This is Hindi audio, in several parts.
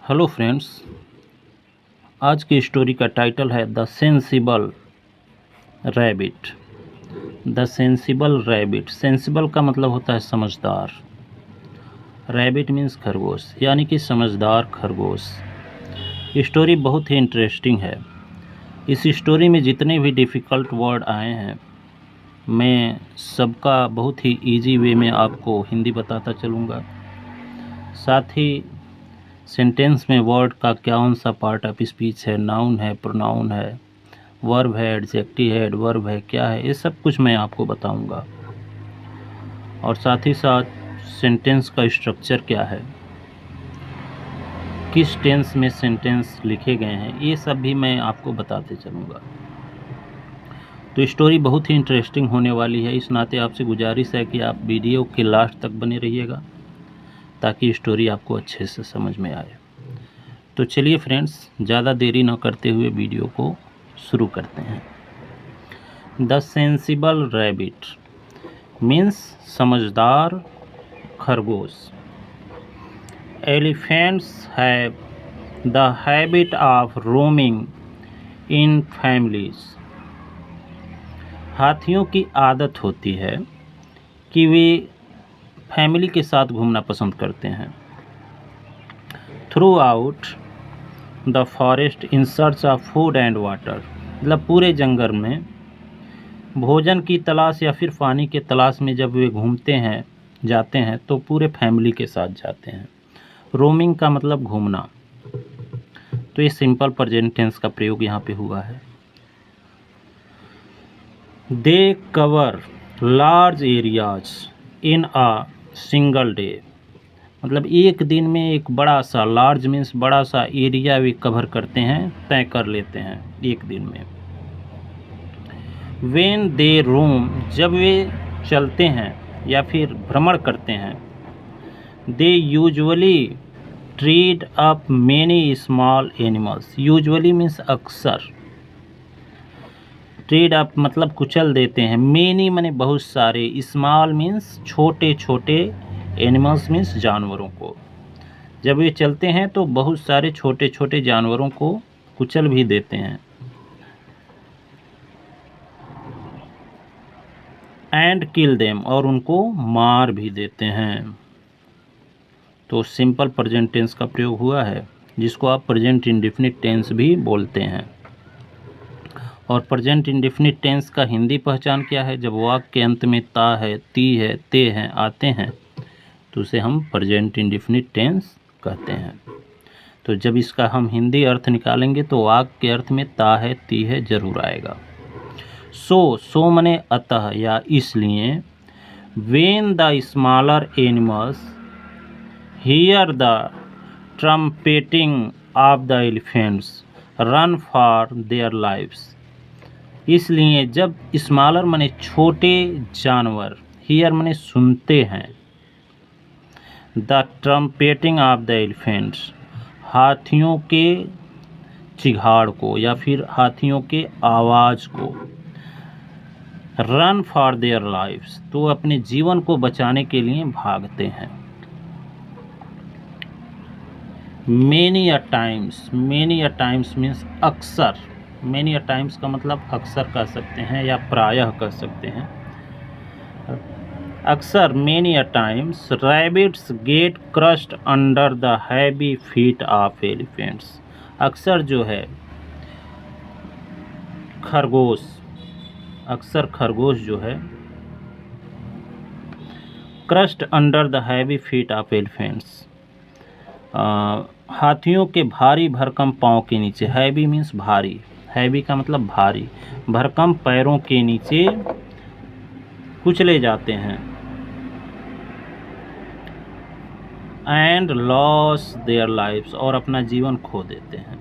हेलो फ्रेंड्स, आज की स्टोरी का टाइटल है the sensible rabbit. The sensible rabbit. Sensible का मतलब होता है समझदार। रैबिट मीन्स खरगोश, यानी कि समझदार खरगोश। स्टोरी बहुत ही इंटरेस्टिंग है। इस स्टोरी में जितने भी डिफ़िकल्ट वर्ड आए हैं, मैं सबका बहुत ही इजी वे में आपको हिंदी बताता चलूँगा। साथ ही सेंटेंस में वर्ड का कौन सा पार्ट ऑफ स्पीच है, नाउन है, प्रोनाउन है, वर्ब है, एडजेक्टिव है, एडवर्ब है, क्या है, ये सब कुछ मैं आपको बताऊंगा। और साथ ही साथ सेंटेंस का स्ट्रक्चर क्या है, किस टेंस में सेंटेंस लिखे गए हैं, ये सब भी मैं आपको बताते चलूँगा। तो स्टोरी बहुत ही इंटरेस्टिंग होने वाली है। इस नाते आपसे गुजारिश है कि आप वीडियो के लास्ट तक बने रहिएगा ताकि स्टोरी आपको अच्छे से समझ में आए। तो चलिए फ्रेंड्स, ज़्यादा देरी न करते हुए वीडियो को शुरू करते हैं। द सेंसिबल रैबिट मीन्स समझदार खरगोश। Elephants have the habit of roaming in families. हाथियों की आदत होती है कि वे फैमिली के साथ घूमना पसंद करते हैं। Through out the forest in search of food and water. मतलब पूरे जंगल में भोजन की तलाश या फिर पानी के तलाश में जब वे घूमते हैं, जाते हैं, तो पूरे फैमिली के साथ जाते हैं। रोमिंग का मतलब घूमना, तो ये सिंपल प्रेजेंट टेंस का प्रयोग यहाँ पे हुआ है। They cover large areas in a single day. मतलब एक दिन में एक बड़ा सा, लार्ज मीन्स बड़ा सा एरिया वे कवर करते हैं, तय कर लेते हैं एक दिन में। वेन दे रोम, जब वे चलते हैं या फिर भ्रमण करते हैं। They usually tread up many small animals. Usually means अक्सर, ट्रीड अप मतलब कुचल देते हैं, मेनी माने बहुत सारे, स्मॉल मीन्स छोटे छोटे, एनिमल्स मीन्स जानवरों को। जब ये चलते हैं तो बहुत सारे छोटे छोटे जानवरों को कुचल भी देते हैं। एंड किल देम, और उनको मार भी देते हैं। तो सिंपल प्रेजेंट टेंस का प्रयोग हुआ है, जिसको आप प्रेजेंट इंडेफिनिट टेंस भी बोलते हैं। और प्रेजेंट इंडेफिनिट टेंस का हिंदी पहचान क्या है? जब वाक्य के अंत में ता है, ती है, ते हैं, आते हैं, तो उसे हम प्रेजेंट इंडेफिनिट टेंस कहते हैं। तो जब इसका हम हिंदी अर्थ निकालेंगे तो वाक्य के अर्थ में ता है, ती है जरूर आएगा। सो मने अतः या इसलिए। When the smaller animals hear the trumpeting of the elephants run for their lives. इसलिए जब स्मॉलर मने छोटे जानवर, हियर मने सुनते हैं, the trumpeting of the elephants, हाथियों के चिघाड़ को या फिर हाथियों के आवाज़ को, रन फॉर देयर लाइव्स, तो अपने जीवन को बचाने के लिए भागते हैं। Many a times, many a times means अक्सर, मेनी अ टाइम्स का मतलब अक्सर कह सकते हैं या प्रायः कह सकते हैं। अक्सर, many a times, rabbits get crushed under the heavy feet of elephants. अक्सर जो है खरगोश, अक्सर खरगोश जो है crushed under the heavy feet of elephants, हाथियों के भारी भरकम पाँव के नीचे, हैवी मीन्स भारी, हैवी का मतलब भारी, भरकम पैरों के नीचे कुचले जाते हैं। एंड लॉस देयर लाइव्स, और अपना जीवन खो देते हैं।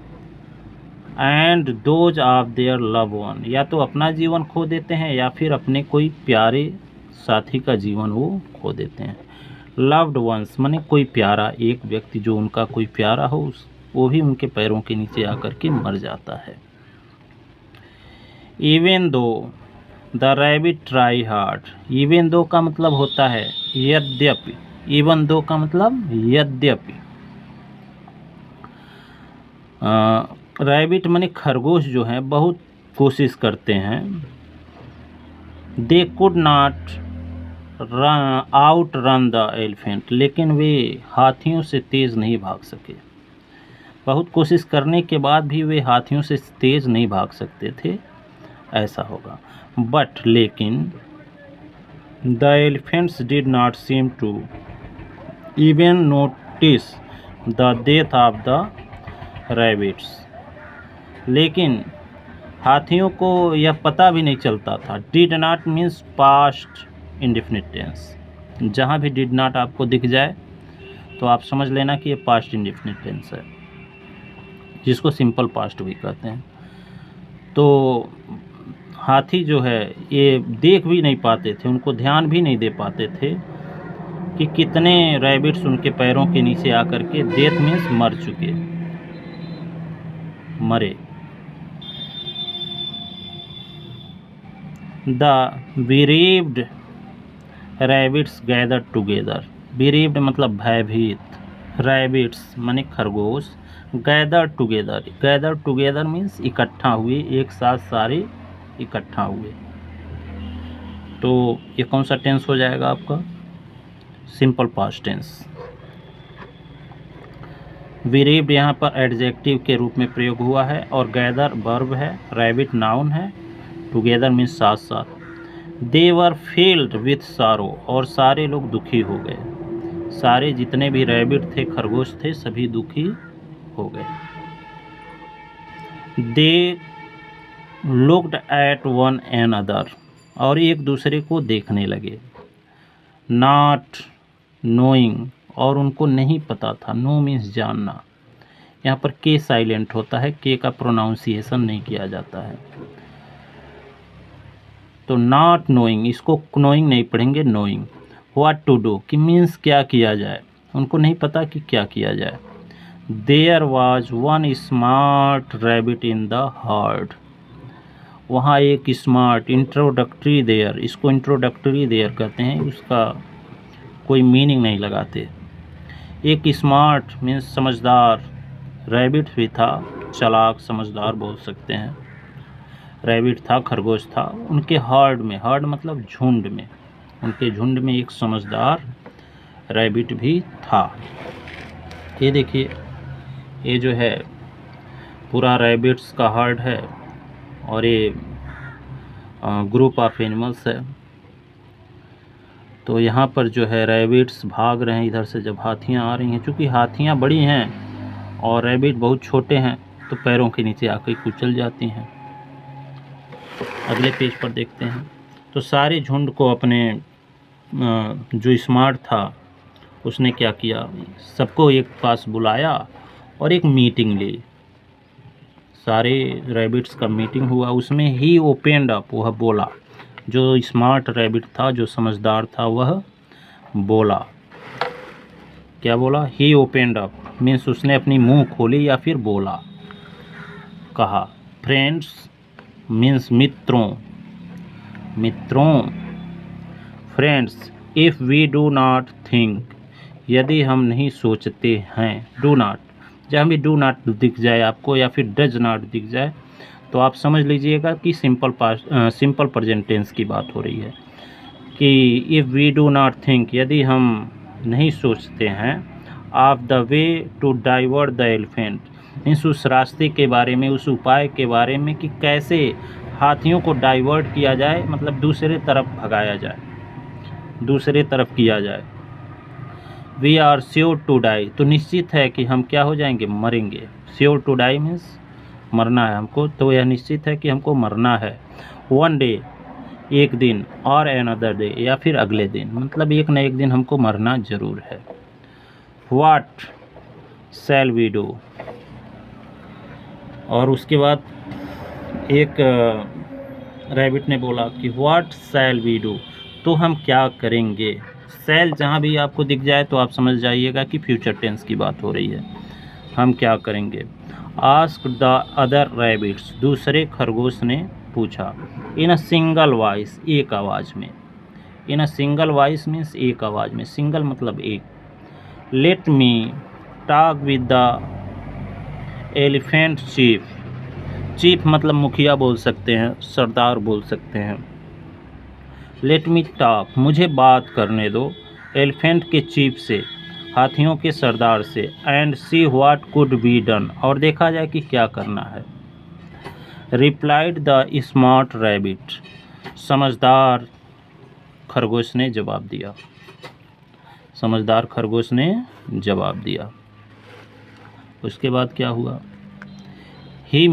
And those of their love one, या तो अपना जीवन खो देते हैं या फिर अपने कोई प्यारे साथी का जीवन वो खो देते हैं। लव्ड वंस माने कोई प्यारा, एक व्यक्ति जो उनका कोई प्यारा हो, वो भी उनके पैरों के नीचे आकर के मर जाता है। Even though the rabbit try hard. Even though का मतलब होता है यद्यपि, इवन दो का मतलब यद्यपि। रैबिट माने खरगोश जो हैं बहुत कोशिश करते हैं। They could not out run the elephant, लेकिन वे हाथियों से तेज़ नहीं भाग सके। बहुत कोशिश करने के बाद भी वे हाथियों से तेज़ नहीं भाग सकते थे, ऐसा होगा। बट लेकिन the elephants did not seem to even notice the death of the rabbits, लेकिन हाथियों को यह पता भी नहीं चलता था। Did not means past indefinite tense. जहाँ भी डिड नॉट आपको दिख जाए तो आप समझ लेना कि ये पास्ट इंडेफिनिट टेंस है, जिसको सिंपल पास्ट भी कहते हैं। तो हाथी जो है ये देख भी नहीं पाते थे, उनको ध्यान भी नहीं दे पाते थे कि कितने रैबिट्स उनके पैरों के नीचे आकर के डेथ मीन्स मरे। The bereaved rabbits gather together. bereaved मतलब भयभीत, रैबिट्स माने खरगोश, गैदर टुगेदर मीन्स इकट्ठा हुए, एक साथ सारे इकट्ठा हुए। तो ये कौन सा टेंस हो जाएगा आपका? Simple past tense. bereaved यहाँ पर एडजेक्टिव के रूप में प्रयोग हुआ है और गैदर वर्ब है, रैबिट नाउन है, टुगेदर मीन्स साथ साथ। दे वर फील्ड विथ सारो, और सारे लोग दुखी हो गए। सारे जितने भी रैबिट थे, खरगोश थे, सभी दुखी हो गए। They looked at one another, और एक दूसरे को देखने लगे। नॉट नोइंग, और उनको नहीं पता था। नो मीन्स जानना। यहाँ पर के साइलेंट होता है, के का प्रोनाउंसिएशन नहीं किया जाता है। तो नॉट नोइंग, इसको नोइंग नहीं पढ़ेंगे, नोइंग। व्हाट टू डू कि मीन्स क्या किया जाए, उनको नहीं पता कि क्या किया जाए। There was one smart rabbit in the herd, वहाँ एक स्मार्ट, इंट्रोडक्टरी देयर, इसको इंट्रोडक्टरी देयर कहते हैं, उसका कोई मीनिंग नहीं लगाते। एक स्मार्ट मीन्स समझदार रैबिट भी था, चालाक समझदार बोल सकते हैं। रैबिट था, खरगोश था, उनके हर्ड में, हर्ड मतलब झुंड में, उनके झुंड में एक समझदार रैबिट भी था। ये देखिए, ये जो है पूरा रैबिट्स का हर्ड है और ये ग्रुप ऑफ एनिमल्स है। तो यहाँ पर जो है रैबिट्स भाग रहे हैं इधर से, जब हाथियाँ आ रही हैं। चूँकि हाथियाँ बड़ी हैं और रैबिट बहुत छोटे हैं तो पैरों के नीचे आकर कुचल जाती हैं। अगले पेज पर देखते हैं। तो सारे झुंड को अपने जो स्मार्ट था उसने क्या किया, सबको एक पास बुलाया और एक मीटिंग ली। सारे रैबिट्स का मीटिंग हुआ, उसमें ही ओपेंड अप, वह बोला। जो स्मार्ट रैबिट था, जो समझदार था, वह बोला। क्या बोला? ही ओपेंड अप मीन्स उसने अपनी मुंह खोली या फिर बोला, कहा। फ्रेंड्स मीन्स मित्रों, friends. If we do not think, यदि हम नहीं सोचते हैं। डू नॉट, जहाँ भी डू नॉट दिख जाए आपको या फिर डज नॉट दिख जाए तो आप समझ लीजिएगा कि सिंपल प्रेजेंट टेंस की बात हो रही है। कि if we do not think, यदि हम नहीं सोचते हैं, of the way to divert the elephant means उस रास्ते के बारे में, उस उपाय के बारे में कि कैसे हाथियों को डाइवर्ट किया जाए, मतलब दूसरे तरफ भगाया जाए, दूसरे तरफ किया जाए। We are sure to die, तो निश्चित है कि हम क्या हो जाएंगे, मरेंगे। श्योर टू डाई मीन्स मरना है हमको, तो यह निश्चित है कि हमको मरना है। वन डे, एक दिन, और अनदर डे, या फिर अगले दिन, मतलब एक न एक दिन हमको मरना जरूर है। व्हाट शैल वी डू, और उसके बाद एक रैबिट ने बोला कि व्हाट शैल वी डू, तो हम क्या करेंगे। शैल जहाँ भी आपको दिख जाए तो आप समझ जाइएगा कि फ्यूचर टेंस की बात हो रही है, हम क्या करेंगे। आस्क द अदर रैबिट्स, दूसरे खरगोश ने पूछा। इन अ सिंगल वॉइस, एक आवाज़ में। इन अ सिंगल वॉइस मीन्स एक आवाज़ में, सिंगल मतलब एक। Let me talk with the elephant chief. Chief मतलब मुखिया बोल सकते हैं, सरदार बोल सकते हैं। लेट मी टॉक, मुझे बात करने दो, एलिफेंट के चीफ से, हाथियों के सरदार से, and see what could be done, और देखा जाए कि क्या करना है। रिप्लाइड द स्मार्ट रैबिट, समझदार खरगोश ने जवाब दिया। समझदार खरगोश ने जवाब दिया। उसके बाद क्या हुआ? He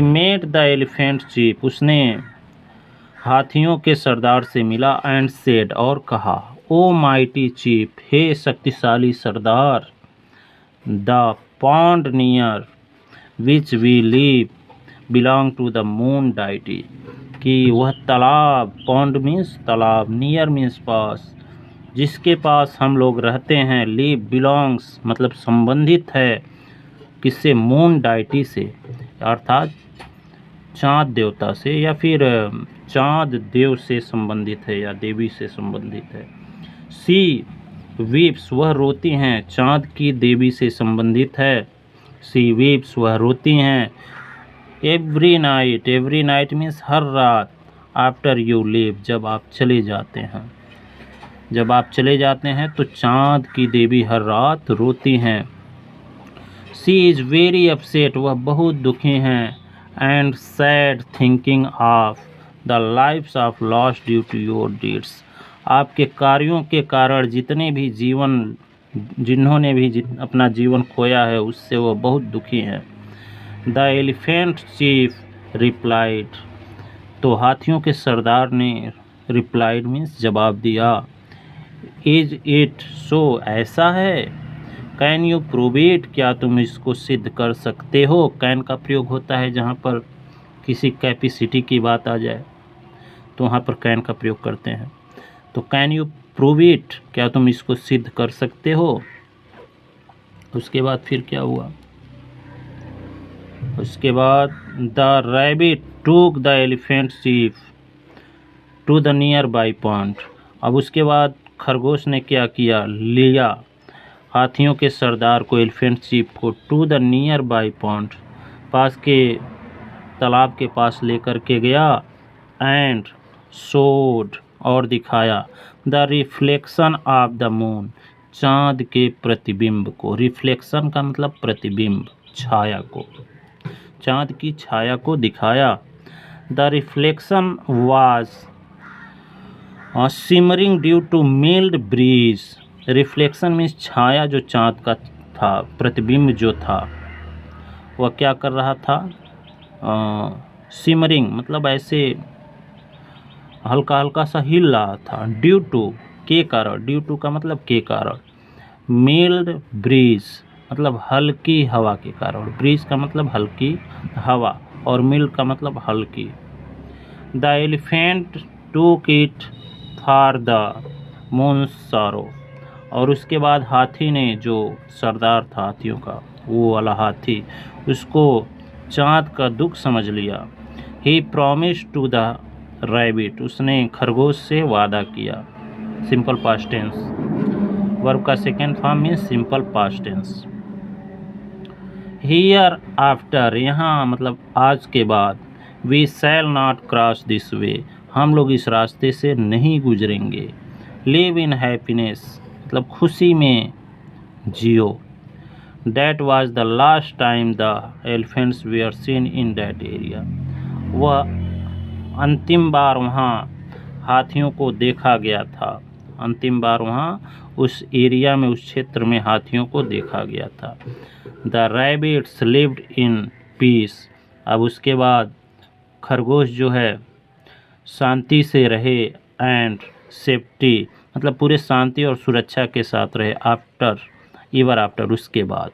met the elephant chief, उसने हाथियों के सरदार से मिला, एंड सेड, और कहा, ओ माइटी चीफ, हे शक्तिशाली सरदार, the pond near which we live belong to the moon deity, कि वह तालाब, पॉन्ड मीन्स तालाब, नियर मीन्स पास, जिसके पास हम लोग रहते हैं, लिव बिलोंग्स मतलब संबंधित है, किससे? मून डाइटी से, अर्थात चाँद देवता से, या फिर चाँद देव से संबंधित है, या देवी से संबंधित है। सी वीप्स, वह रोती हैं, चाँद की देवी से संबंधित है। सी वीप्स, वह रोती हैं। एवरी नाइट मीन्स हर रात, आफ्टर यू लीव, जब आप चले जाते हैं। जब आप चले जाते हैं तो चाँद की देवी हर रात रोती हैं। सी इज़ वेरी अपसेट, वह बहुत दुखी हैं। And sad thinking of the lifes of lost due to your deeds, आपके कार्यों के कारण जिन्होंने भी अपना जीवन खोया है, उससे वह बहुत दुखी हैं। द एलिफेंट चीफ रिप्लाइड, तो हाथियों के सरदार ने रिप्लाइड मीन्स जवाब दिया। इज इट सो, ऐसा है। कैन यू प्रूव इट, क्या तुम इसको सिद्ध कर सकते हो? कैन का प्रयोग होता है जहाँ पर किसी कैपेसिटी की बात आ जाए, तो वहाँ पर कैन का प्रयोग करते हैं। तो कैन यू प्रूव इट, क्या तुम इसको सिद्ध कर सकते हो? उसके बाद फिर क्या हुआ? उसके बाद the rabbit took the elephant chief to the nearby point, अब उसके बाद खरगोश ने क्या किया? लिया हाथियों के सरदार को, एलिफेंट चीफ को, to the nearby point, पास के तालाब के पास लेकर के गया। एंड शोड, और दिखाया, the reflection of the moon, चाँद के प्रतिबिंब को। रिफ्लेक्शन का मतलब प्रतिबिंब, छाया को, चाँद की छाया को दिखाया। The reflection was shimmering due to mild breeze, reflection means छाया जो चाँद का था, प्रतिबिंब जो था, वह क्या कर रहा था? सिमरिंग मतलब ऐसे हल्का हल्का सा हिल रहा था। ड्यू टू, के कारण, ड्यू टू का मतलब के कारण। मिल्ड ब्रीज मतलब हल्की हवा के कारण, ब्रीज का मतलब हल्की हवा, और मिल्ड का मतलब हल्की। द एलिफेंट टूक it for the moon sorrow, और उसके बाद हाथी ने, जो सरदार था हाथियों का, वो वाला हाथी, उसको चाँद का दुख समझ लिया। He promise to the rabbit, उसने खरगोश से वादा किया। सिंपल पास्ट टेंस, वर्ब का second form means simple past tense. Hereafter, यहाँ मतलब आज के बाद। We shall not cross this way, हम लोग इस रास्ते से नहीं गुजरेंगे। लिव इन हैप्पीनेस मतलब खुशी में जियो। That was the last time the elephants were seen in that area, वह अंतिम बार वहाँ हाथियों को देखा गया था। अंतिम बार वहाँ उस एरिया में, उस क्षेत्र में हाथियों को देखा गया था। The rabbits lived in peace, अब उसके बाद खरगोश जो है शांति से रहे। एंड सेफ्टी मतलब पूरे शांति और सुरक्षा के साथ रहे। आफ्टर, एवर आफ्टर, उसके बाद।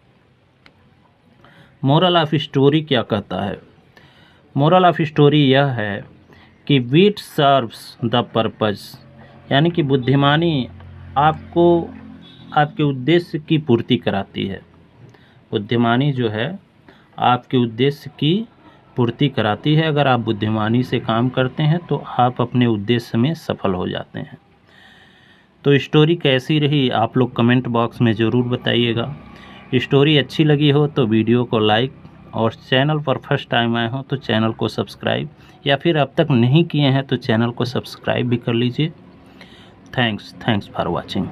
मोरल ऑफ स्टोरी क्या कहता है? मोरल ऑफ स्टोरी यह है कि विट सर्व्स द पर्पस, यानी कि बुद्धिमानी आपको आपके उद्देश्य की पूर्ति कराती है। बुद्धिमानी जो है आपके उद्देश्य की पूर्ति कराती है। अगर आप बुद्धिमानी से काम करते हैं तो आप अपने उद्देश्य में सफल हो जाते हैं। तो स्टोरी कैसी रही आप लोग कमेंट बॉक्स में ज़रूर बताइएगा। स्टोरी अच्छी लगी हो तो वीडियो को लाइक, और चैनल पर फर्स्ट टाइम आए हो तो चैनल को सब्सक्राइब, या फिर अब तक नहीं किए हैं तो चैनल को सब्सक्राइब भी कर लीजिए। Thanks for watching.